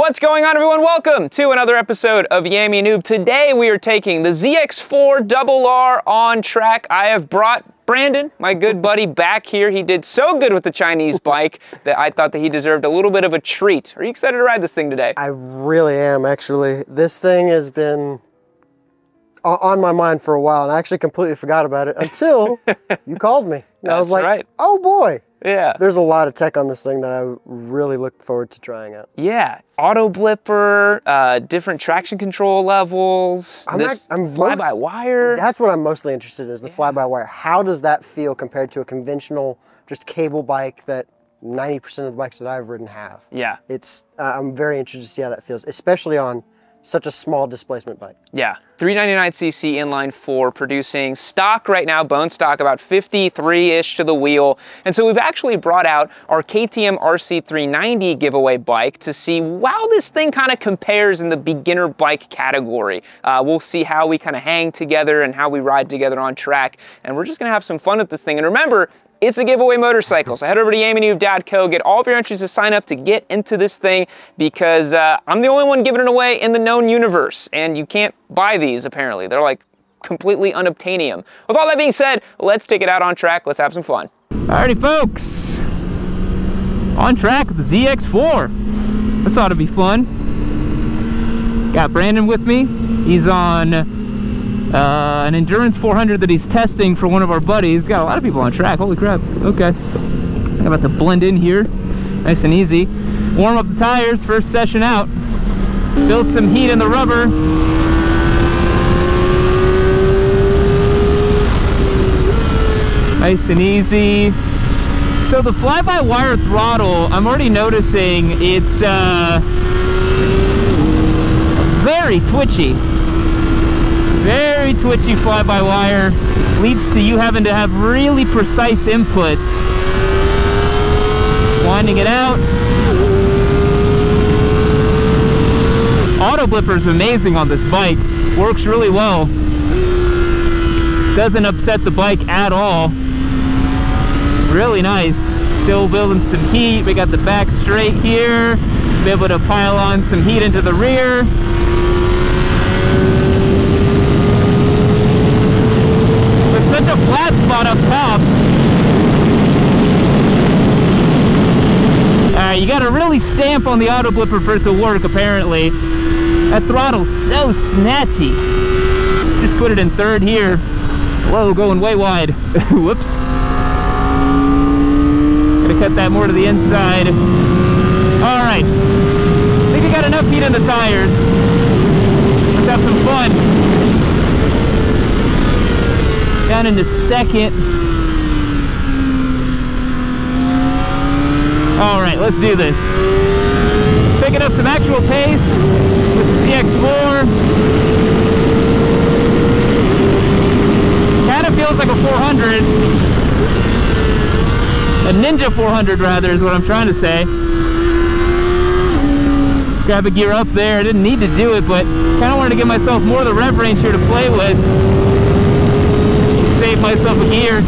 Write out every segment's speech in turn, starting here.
What's going on, everyone? Welcome to another episode of Yami Noob. Today we are taking the ZX4RR on track. I have brought Brandon, my good buddy, back here. He did so good with the Chinese bike that I thought that he deserved a little bit of a treat. Are you excited to ride this thing today? I really am, actually. This thing has been on my mind for a while, and I actually completely forgot about it until you called me. And I was like, right. Oh boy. Yeah. There's a lot of tech on this thing that I really look forward to trying out. Yeah. Auto blipper, different traction control levels, fly-by-wire. That's what I'm mostly interested in, is the fly-by-wire. How does that feel compared to a conventional, just cable bike that 90% of the bikes that I've ridden have? Yeah. I'm very interested to see how that feels, especially on such a small displacement bike. Yeah, 399cc inline 4, producing stock right now, bone stock, about 53-ish to the wheel. And so we've actually brought out our KTM RC390 giveaway bike to see how this thing kind of compares in the beginner bike category. We'll see how we kind of hang together and how we ride together on track. And we're just gonna have some fun with this thing. And remember, it's a giveaway motorcycle, so head over to YamiNoob.co, get all of your entries to sign up to get into this thing, because I'm the only one giving it away in the known universe, and you can't buy these, apparently. They're like completely unobtainium. With all that being said, let's take it out on track. Let's have some fun. Alrighty, folks. On track with the ZX4. This ought to be fun. Got Brandon with me. He's on an Endurance 400 that he's testing for one of our buddies. Got a lot of people on track, holy crap. Okay, I'm about to blend in here, nice and easy. Warm up the tires, first session out. Build some heat in the rubber. Nice and easy. So the fly-by-wire throttle, I'm already noticing it's very twitchy. Very twitchy fly-by-wire, leads to you having to have really precise inputs. Winding it out. Auto blipper is amazing on this bike. Works really well. Doesn't upset the bike at all. Really nice. Still building some heat. We got the back straight here. Be able to pile on some heat into the rear. Such a flat spot up top. Alright, you gotta really stamp on the auto blipper for it to work, apparently. That throttle's so snatchy. Just put it in third here. Whoa, going way wide. Whoops. Gotta cut that more to the inside. Alright. I think we got enough heat in the tires. Let's have some fun. Down into second. All right, let's do this. Picking up some actual pace with the ZX4. Kind of feels like a 400. A Ninja 400 rather is what I'm trying to say. Grab a gear up there. I didn't need to do it, but kind of wanted to give myself more of the rev range here to play with. Save myself a gear.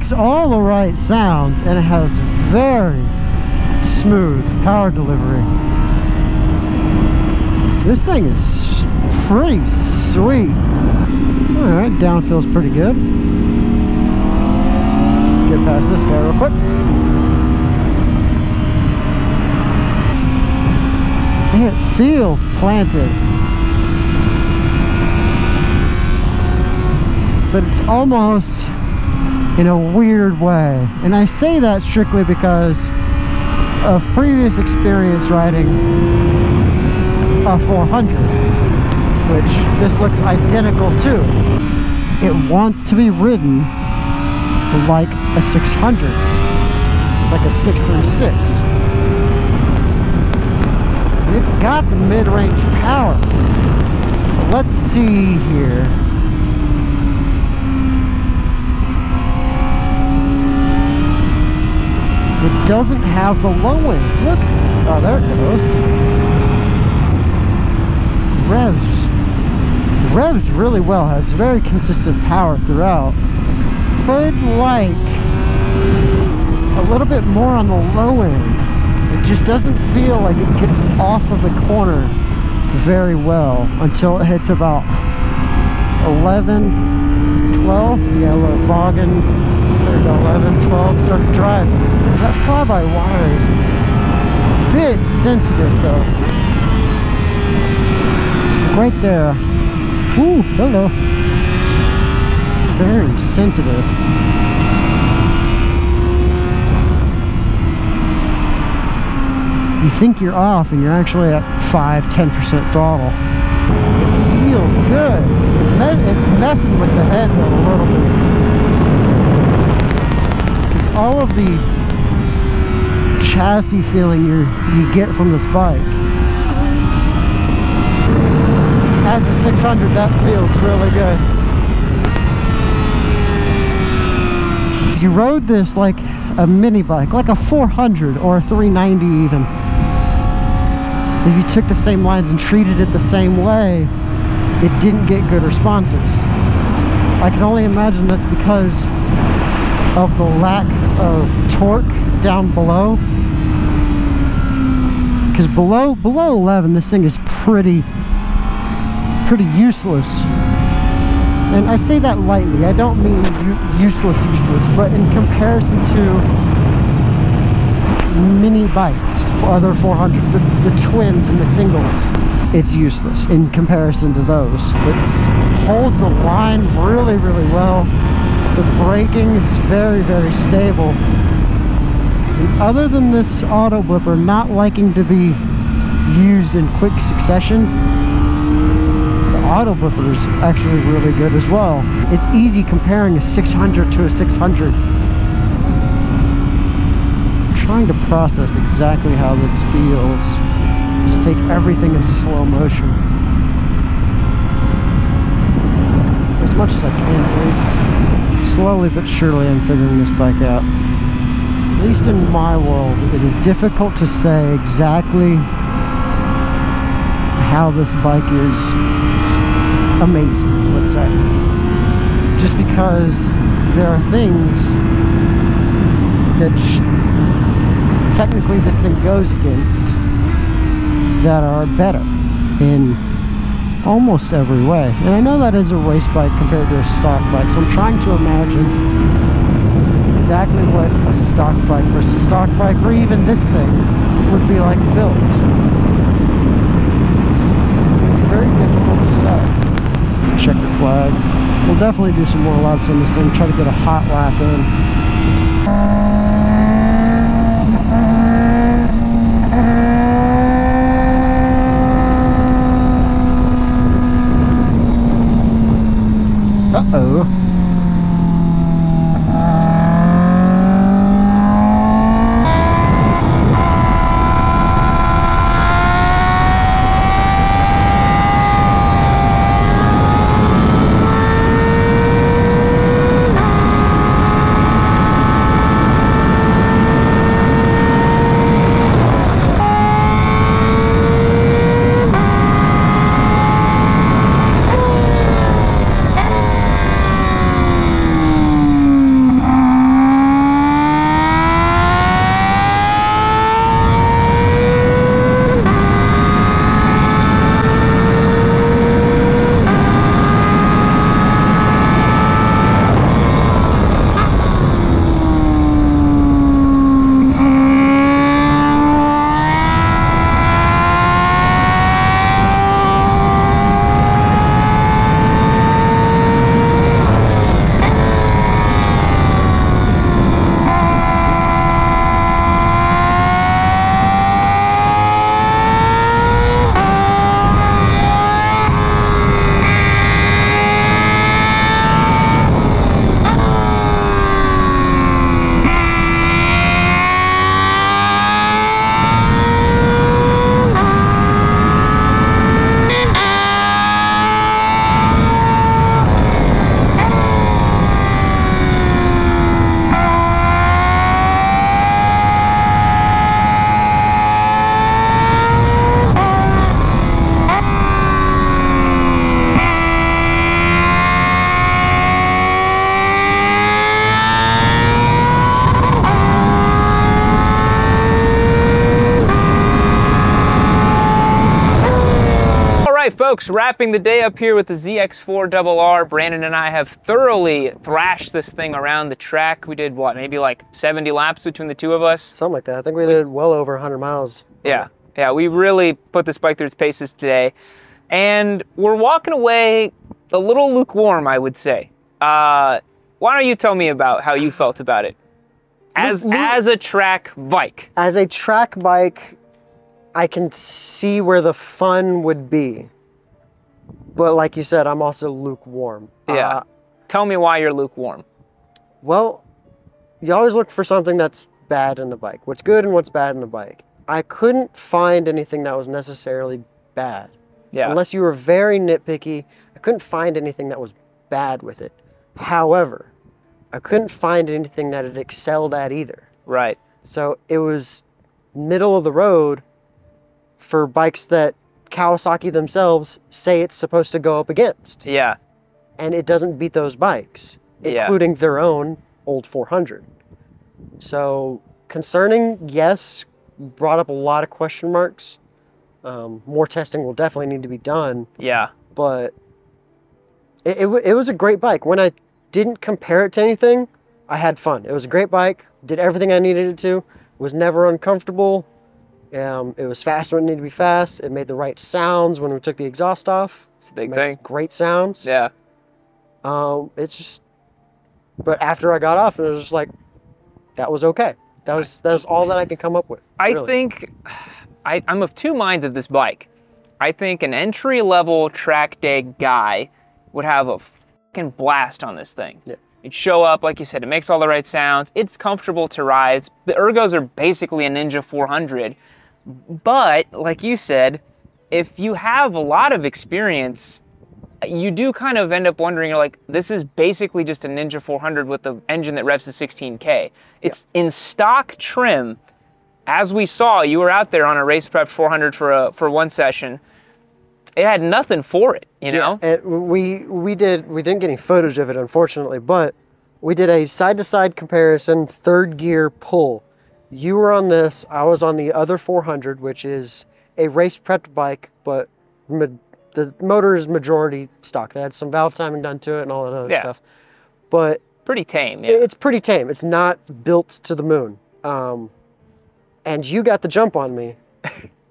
makes all the right sounds, and it has very smooth power delivery. This thing is pretty sweet. Alright, down feels pretty good. Get past this guy real quick. It feels planted. But it's almost in a weird way. And I say that strictly because of previous experience riding a 400, which this looks identical to. It wants to be ridden like a 600, like a 636. And it's got the mid-range power. But let's see here. It doesn't have the low end. Look. Oh, there it goes. Revs really well. Has very consistent power throughout. Would like a little bit more on the low end. It just doesn't feel like it gets off of the corner very well until it hits about 11, 12. Yeah, look, bogging. There we go, 11, 12, starts driving. That fly-by-wire is a bit sensitive though. Right there. Ooh, hello. Very sensitive. You think you're off and you're actually at 5–10% throttle. It feels good. It's messing with the head though a little bit. It's all of the chassis feeling you get from this bike. As a 600, that feels really good. If you rode this like a mini bike, like a 400 or a 390 even, if you took the same lines and treated it the same way, it didn't get good responses. I can only imagine that's because of the lack of torque down below. Because below 11, this thing is pretty useless. And I say that lightly. I don't mean useless, but in comparison to mini bikes, for other 400s, the twins and the singles, it's useless in comparison to those. It holds the line really, really well. The braking is very, very stable. And other than this auto blipper not liking to be used in quick succession, the auto blipper is actually really good as well. It's easy comparing a 600 to a 600. I'm trying to process exactly how this feels. Just take everything in slow motion. As much as I can, at least. Slowly but surely I'm figuring this bike out. At least in my world, it is difficult to say exactly how this bike is amazing, let's say. Just because there are things that technically this thing goes against that are better in almost every way. And I know that is a race bike compared to a stock bike, so I'm trying to imagine exactly what a stock bike versus stock bike, or even this thing, would be like built. It's very difficult to say. Checker flag. We'll definitely do some more laps on this thing, try to get a hot lap in. Uh-oh. right, folks, wrapping the day up here with the ZX4RR. Brandon and I have thoroughly thrashed this thing around the track. We did, what, maybe like 70 laps between the two of us? Something like that. I think we did well over 100 miles. Yeah, yeah, we really put this bike through its paces today. And we're walking away a little lukewarm, I would say. Why don't you tell me about how you felt about it? As a track bike. As a track bike, I can see where the fun would be. But like you said, I'm also lukewarm. Yeah. Tell me why you're lukewarm. Well, you always look for something that's bad in the bike. What's good and what's bad in the bike. I couldn't find anything that was necessarily bad. Yeah. Unless you were very nitpicky, I couldn't find anything that was bad with it. However, I couldn't find anything that it excelled at either. Right. So it was middle of the road for bikes that Kawasaki themselves say it's supposed to go up against. Yeah. And it doesn't beat those bikes, including their own old 400. So concerning, yes, brought up a lot of question marks. More testing will definitely need to be done. Yeah. But it was a great bike. When I didn't compare it to anything, I had fun. It was a great bike, did everything I needed it to, was never uncomfortable. It was fast when it needed to be fast. It made the right sounds when we took the exhaust off. It's a big thing. Great sounds. Yeah. It's just, but after I got off, it was just like, that was okay. That was all that I could come up with. I think, I'm of two minds of this bike. I think an entry-level track day guy would have a fucking blast on this thing. Yeah. It'd show up, like you said, it makes all the right sounds. It's comfortable to ride. The ergos are basically a Ninja 400. But, like you said, if you have a lot of experience, you do kind of end up wondering, you're like, this is basically just a Ninja 400 with the engine that revs to 16K. It's in stock trim. As we saw, you were out there on a race prep 400 for one session. It had nothing for it, you know? And we didn't get any footage of it, unfortunately, but we did a side-to-side comparison, third gear pull. You were on this, I was on the other 400, which is a race prepped bike, but the motor is majority stock. They had some valve timing done to it and all that other stuff. But pretty tame, It's pretty tame. It's not built to the moon. And you got the jump on me.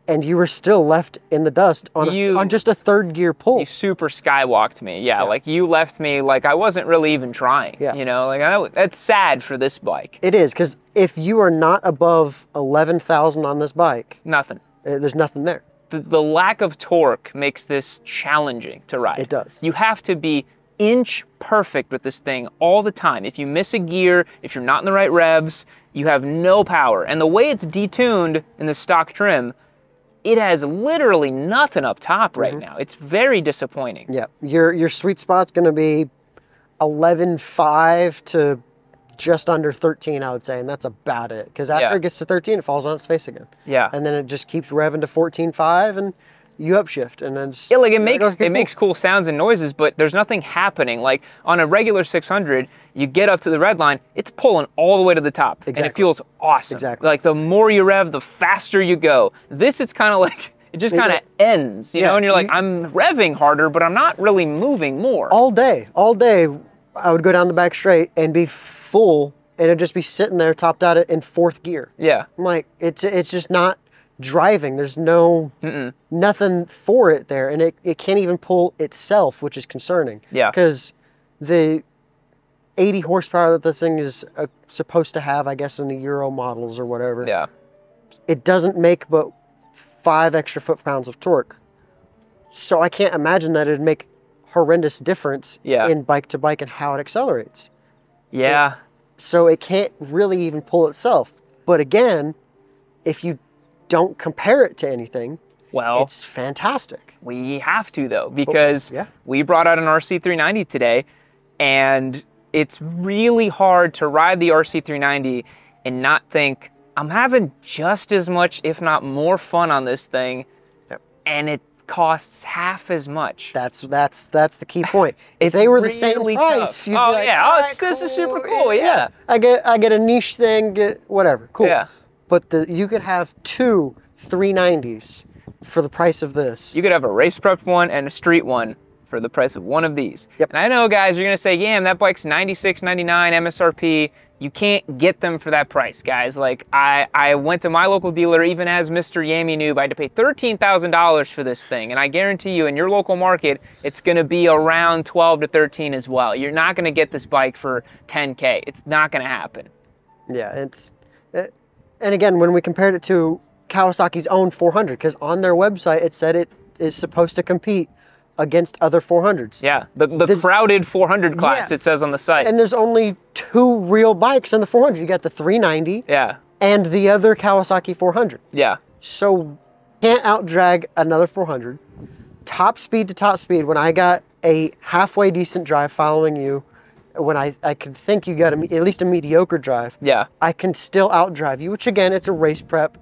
And you were still left in the dust on just a third gear pull. You super skywalked me. Yeah, like you left me like I wasn't really even trying. Yeah. You know, like that's sad for this bike. It is, because if you are not above 11,000 on this bike, nothing. There's nothing there. The lack of torque makes this challenging to ride. It does. You have to be inch perfect with this thing all the time. If you miss a gear, if you're not in the right revs, you have no power. And the way it's detuned in the stock trim, it has literally nothing up top right now. It's very disappointing. Yeah, your sweet spot's gonna be 11.5 to just under 13, I would say, and that's about it. Because after it gets to 13, it falls on its face again. Yeah. And then it just keeps revving to 14.5, and you upshift, and then just like it makes cool sounds and noises, but there's nothing happening. Like on a regular 600, you get up to the red line, it's pulling all the way to the top, and it feels awesome. Exactly. Like the more you rev, the faster you go. This, it's kind of like it just kind of ends, you know, and you're like, I'm revving harder, but I'm not really moving more. All day, I would go down the back straight and be full, and it'd just be sitting there topped out in fourth gear. Yeah. I'm like, it's just not driving. There's nothing for it there, and it can't even pull itself, which is concerning. Yeah. Because the 80 horsepower that this thing is supposed to have, I guess, in the Euro models or whatever. Yeah. It doesn't make but 5 extra foot-pounds of torque. So I can't imagine that it'd make horrendous difference in bike to bike and how it accelerates. Yeah. So it can't really even pull itself. But again, if you don't compare it to anything, well, it's fantastic. We have to, though, because we brought out an RC390 today, and it's really hard to ride the RC390 and not think, I'm having just as much, if not more fun on this thing, and it costs half as much. That's the key point. If they were the same price, you'd be like, right, this is super cool. Yeah. I get a niche thing, get whatever, cool. Yeah. But you could have 2 390s for the price of this. You could have a race prepped one and a street one for the price of one of these. Yep. And I know, guys, you're gonna say, yeah, that bike's $96.99 MSRP. You can't get them for that price, guys. Like, I went to my local dealer, even as Mr. Yami Noob, I had to pay $13,000 for this thing. And I guarantee you, in your local market, it's gonna be around 12 to 13 as well. You're not gonna get this bike for 10K. It's not gonna happen. Yeah, and again, when we compared it to Kawasaki's own 400, because on their website, it said it is supposed to compete against other 400s. Yeah, the crowded 400 class, yeah. It says on the site. And there's only 2 real bikes in the 400. You got the 390 yeah. and the other Kawasaki 400. Yeah. So can't out-drag another 400. Top speed to top speed, when I got a halfway decent drive following you, when I could think you got at least a mediocre drive, yeah, I can still out-drive you, which again, it's a race prep,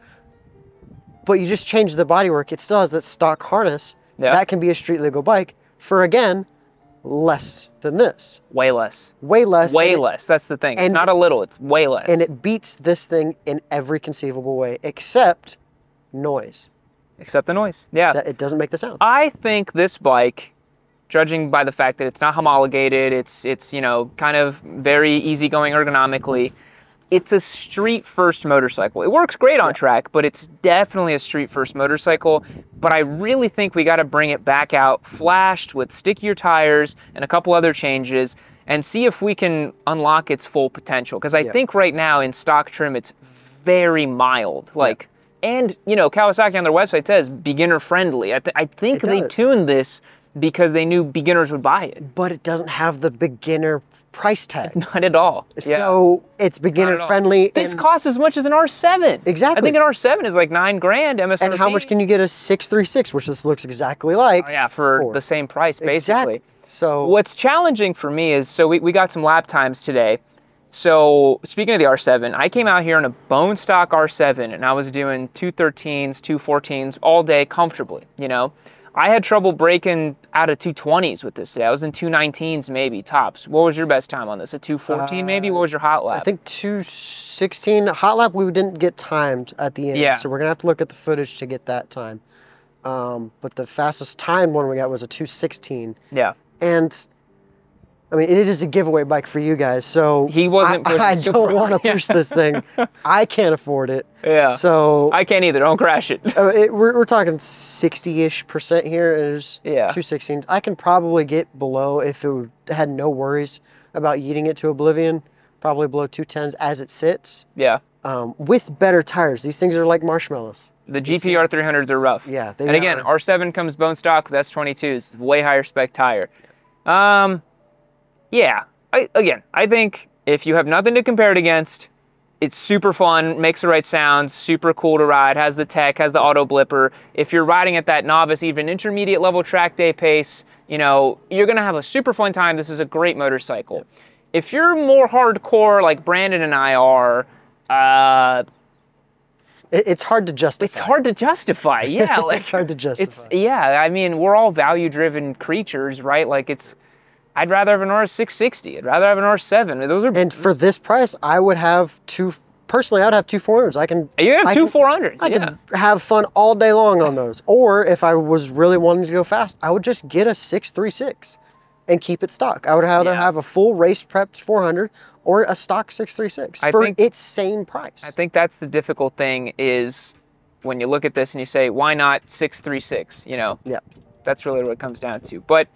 but you just change the bodywork. It still has that stock harness. Yeah. That can be a street legal bike for, again, less than this. Way less. Way less. Way less. That's the thing. It's not a little, it's way less. And it beats this thing in every conceivable way, except noise. Except the noise. Yeah. It doesn't make the sound. I think this bike, judging by the fact that it's not homologated, it's you know, kind of very easygoing ergonomically, it's a street first motorcycle. It works great on track, but it's definitely a street first motorcycle. But I really think we got to bring it back out flashed with stickier tires and a couple other changes and see if we can unlock its full potential. Because I think right now in stock trim, it's very mild. Like, and you know, Kawasaki on their website says beginner friendly. I think they tuned this because they knew beginners would buy it. But it doesn't have the beginner price tag. Not at all. So it's beginner friendly. This costs as much as an R7. Exactly. I think an R7 is like $9 grand MSRP. And how much can you get a 636, which this looks exactly like? Oh, yeah, for the same price, basically. Exactly. So what's challenging for me is, so we got some lap times today. So speaking of the R7, I came out here in a bone stock R7 and I was doing 213s, 214s all day comfortably, you know. I had trouble breaking out of 220s with this today. I was in 219s maybe, tops. What was your best time on this? A 214 maybe? What was your hot lap? I think 216. Hot lap we didn't get timed at the end. Yeah. So we're going to have to look at the footage to get that time. But the fastest time one we got was a 216. Yeah. And I mean, it is a giveaway bike for you guys, so he wasn't. I don't want to push this thing. I can't afford it. Yeah. So I can't either. Don't crash it. We're talking 60-ish% here. It's 216. I can probably get below if it had no worries about yeeting it to oblivion. Probably below 210s as it sits. Yeah. With better tires. These things are like marshmallows. The GPR 300s are rough. Yeah. And again, R7 comes bone stock with S22s, way higher spec tire. Yeah, I think if you have nothing to compare it against, it's super fun, makes the right sounds, super cool to ride, has the tech, has the auto blipper. If you're riding at that novice, even intermediate level track day pace, you know, you're gonna have a super fun time. This is a great motorcycle. Yep. If you're more hardcore like Brandon and I are, it's hard to justify. It's hard to justify, yeah. Like, it's hard to justify. I mean, we're all value-driven creatures, right? Like, I'd rather have an R660. I'd rather have an R7. Those are. And for this price, I would have personally, I'd have two 400s. You have two 400s. I could have fun all day long on those. Or if I was really wanting to go fast, I would just get a 636 and keep it stock. I would either have a full race prepped 400 or a stock 636 for its same price. I think that's the difficult thing is when you look at this and you say, why not 636? You know. Yeah. That's really what it comes down to. But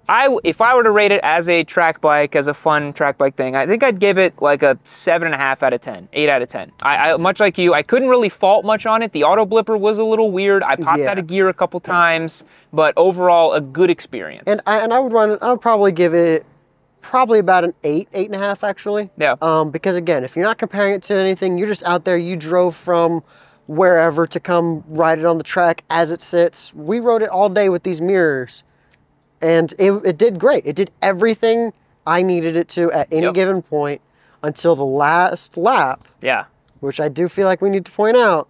if I were to rate it as a track bike, as a fun track bike thing, I think I'd give it like a 7.5 out of 10, 8 out of 10. I much like you, I couldn't really fault much on it. The auto blipper was a little weird. I popped out of gear a couple times, but overall a good experience. And I would probably give it about an 8.5 actually. Yeah. Because again, if you're not comparing it to anything, you're just out there, you drove from wherever to come ride it on the track as it sits. We rode it all day with these mirrors. And it did great. It did everything I needed it to at any given point until the last lap. Yeah. Which I do feel like we need to point out,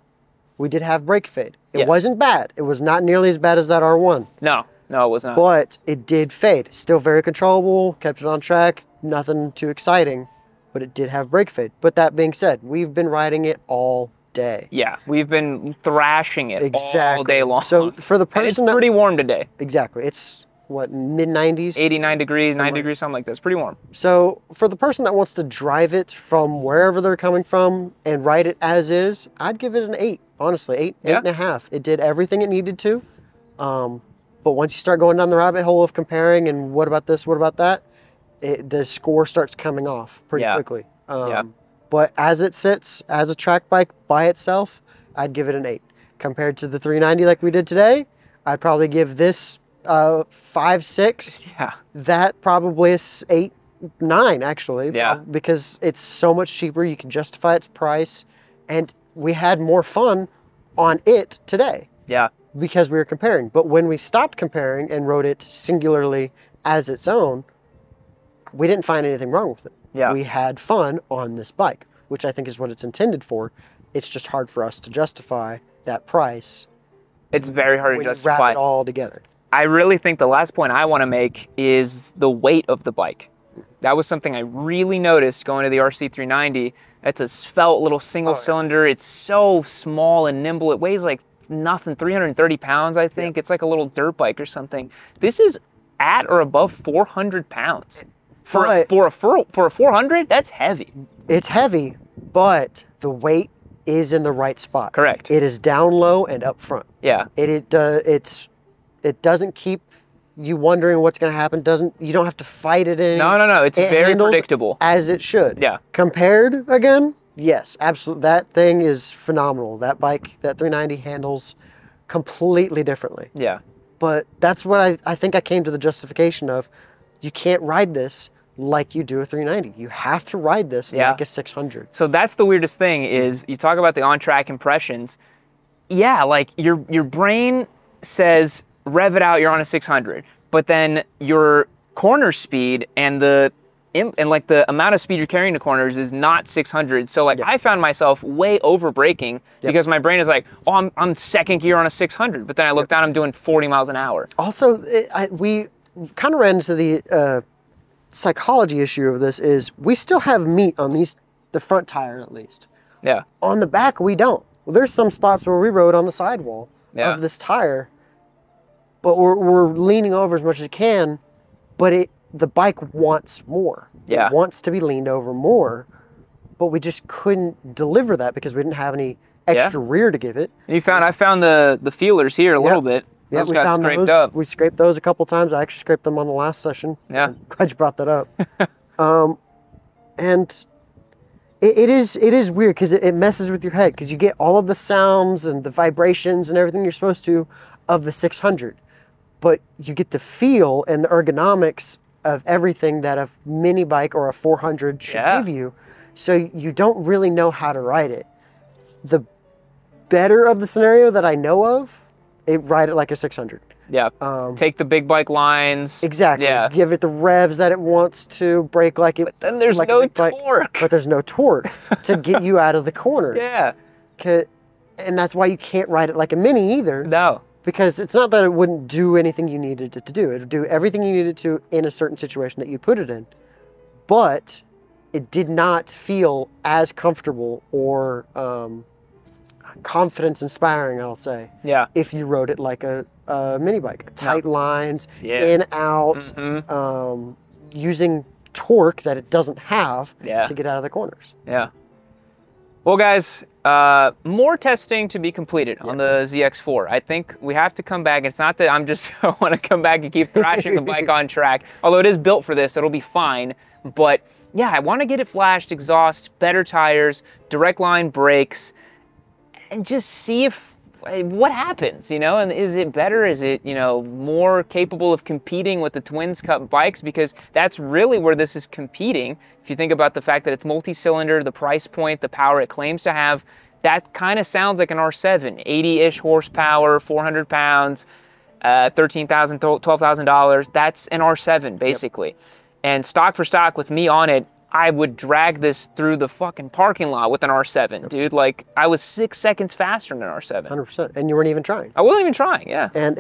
we did have brake fade. It wasn't bad. It was not nearly as bad as that R1. No, it was not. But it did fade. Still very controllable, kept it on track, nothing too exciting, but it did have brake fade. But that being said, we've been riding it all day. Yeah, we've been thrashing it all day long. So for the person, and it's pretty warm today. Exactly. It's what, mid-90s? 89 degrees, 90 degrees, something like this. Pretty warm. So for the person that wants to drive it from wherever they're coming from and ride it as is, I'd give it an 8. Honestly, 8.5. It did everything it needed to. But once you start going down the rabbit hole of comparing and what about this, what about that, the score starts coming off pretty quickly. But as it sits as a track bike by itself, I'd give it an 8. Compared to the 390 like we did today, I'd probably give this 5, 6. Yeah. That probably is 8, 9 actually. Yeah. Because it's so much cheaper. You can justify its price, and we had more fun on it today. Yeah. Because we were comparing. But when we stopped comparing and rode it singularly as its own, we didn't find anything wrong with it. Yeah. We had fun on this bike, which I think is what it's intended for. It's just hard for us to justify that price. It's very hard to justify. Wrap it all together. I really think the last point I want to make is the weight of the bike. That was something I really noticed going to the RC390. It's a svelte little single cylinder. It's so small and nimble. It weighs like nothing, 330 pounds, I think. It's like a little dirt bike or something. This is at or above 400 pounds. For a 400, that's heavy. It's heavy, but the weight is in the right spot. Correct. It is down low and up front. Yeah. It doesn't keep you wondering what's going to happen. You don't have to fight it in. No. It's very predictable. As it should. Yeah. Compared again, yes, absolutely. That thing is phenomenal. That bike, that 390 handles completely differently. Yeah. But that's what I think I came to the justification of. You can't ride this like you do a 390. You have to ride this like a 600. So that's the weirdest thing is you talk about the on-track impressions. Yeah, like your brain says rev it out, you're on a 600, but then your corner speed and the amount of speed you're carrying to corners is not 600. So like I found myself way over braking because my brain is like, oh, I'm second gear on a 600, but then I look down, I'm doing 40 miles an hour. Also, we kind of ran into the psychology issue of this is we still have meat on the front tire at least. Yeah. On the back, we don't. Well, there's some spots where we rode on the sidewall of this tire, but we're leaning over as much as it can, but the bike wants more. Yeah. It wants to be leaned over more, but we just couldn't deliver that because we didn't have any extra rear to give it. I found the feelers here a little bit. Yeah, we found those. Up. We scraped those a couple times. I actually scraped them on the last session. Yeah. I'm glad you brought that up. And it is weird because it messes with your head because you get all of the sounds and the vibrations and everything you're supposed to of the 600, but you get the feel and the ergonomics of everything that a mini bike or a 400 should give you. So you don't really know how to ride it. The better of the scenario that I know of, ride it like a 600. Yeah. Take the big bike lines. Exactly. Yeah. Give it the revs that it wants to, brake like it. But then there's like no torque. But there's no torque to get you out of the corners. Yeah. And that's why you can't ride it like a mini either. No. Because it's not that it wouldn't do anything you needed it to do. It would do everything you needed to in a certain situation that you put it in. But it did not feel as comfortable or confidence inspiring, I'll say. Yeah. If you rode it like a mini bike. Tight lines, in, out, using torque that it doesn't have to get out of the corners. Yeah. Well, guys, more testing to be completed on the ZX4. I think we have to come back. It's not that I'm just want to come back and keep thrashing the bike on track, although it is built for this, it'll be fine. But yeah, I want to get it flashed, exhaust, better tires, direct line brakes, and just see what happens, you know, and is it better? Is it, you know, more capable of competing with the Twins Cup bikes? Because that's really where this is competing. If you think about the fact that it's multi-cylinder, the price point, the power it claims to have, that kind of sounds like an R7, 80-ish horsepower, 400 pounds, $13,000, $12,000. That's an R7, basically. And stock for stock with me on it, I would drag this through the fucking parking lot with an R7, dude. Like, I was 6 seconds faster than an R7. 100%, and you weren't even trying. I wasn't even trying, yeah. And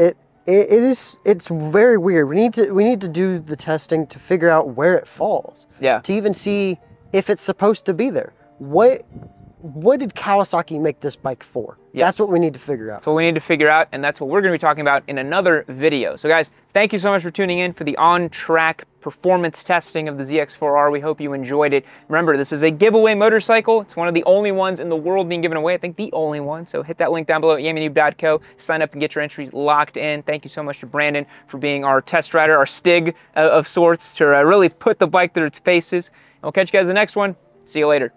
it's very weird. We need to do the testing to figure out where it falls. Yeah. To even see if it's supposed to be there. What what did Kawasaki make this bike for? Yes. That's what we need to figure out. That's what we need to figure out, and that's what we're going to be talking about in another video. So guys, thank you so much for tuning in for the on-track performance testing of the ZX4R. We hope you enjoyed it. Remember, this is a giveaway motorcycle. It's one of the only ones in the world being given away. I think the only one. So hit that link down below at yamanoob.co. Sign up and get your entries locked in. Thank you so much to Brandon for being our test rider, our Stig of sorts, to really put the bike through its paces. And we'll catch you guys in the next one. See you later.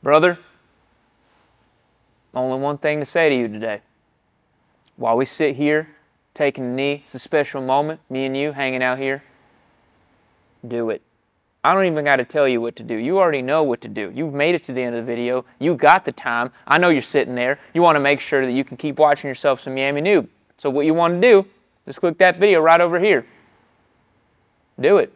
Brother, only one thing to say to you today. While we sit here, taking a knee, it's a special moment, me and you hanging out here. Do it. I don't even got to tell you what to do. You already know what to do. You've made it to the end of the video. You got the time. I know you're sitting there. You want to make sure that you can keep watching yourself some Yami Noob. So what you want to do, just click that video right over here. Do it.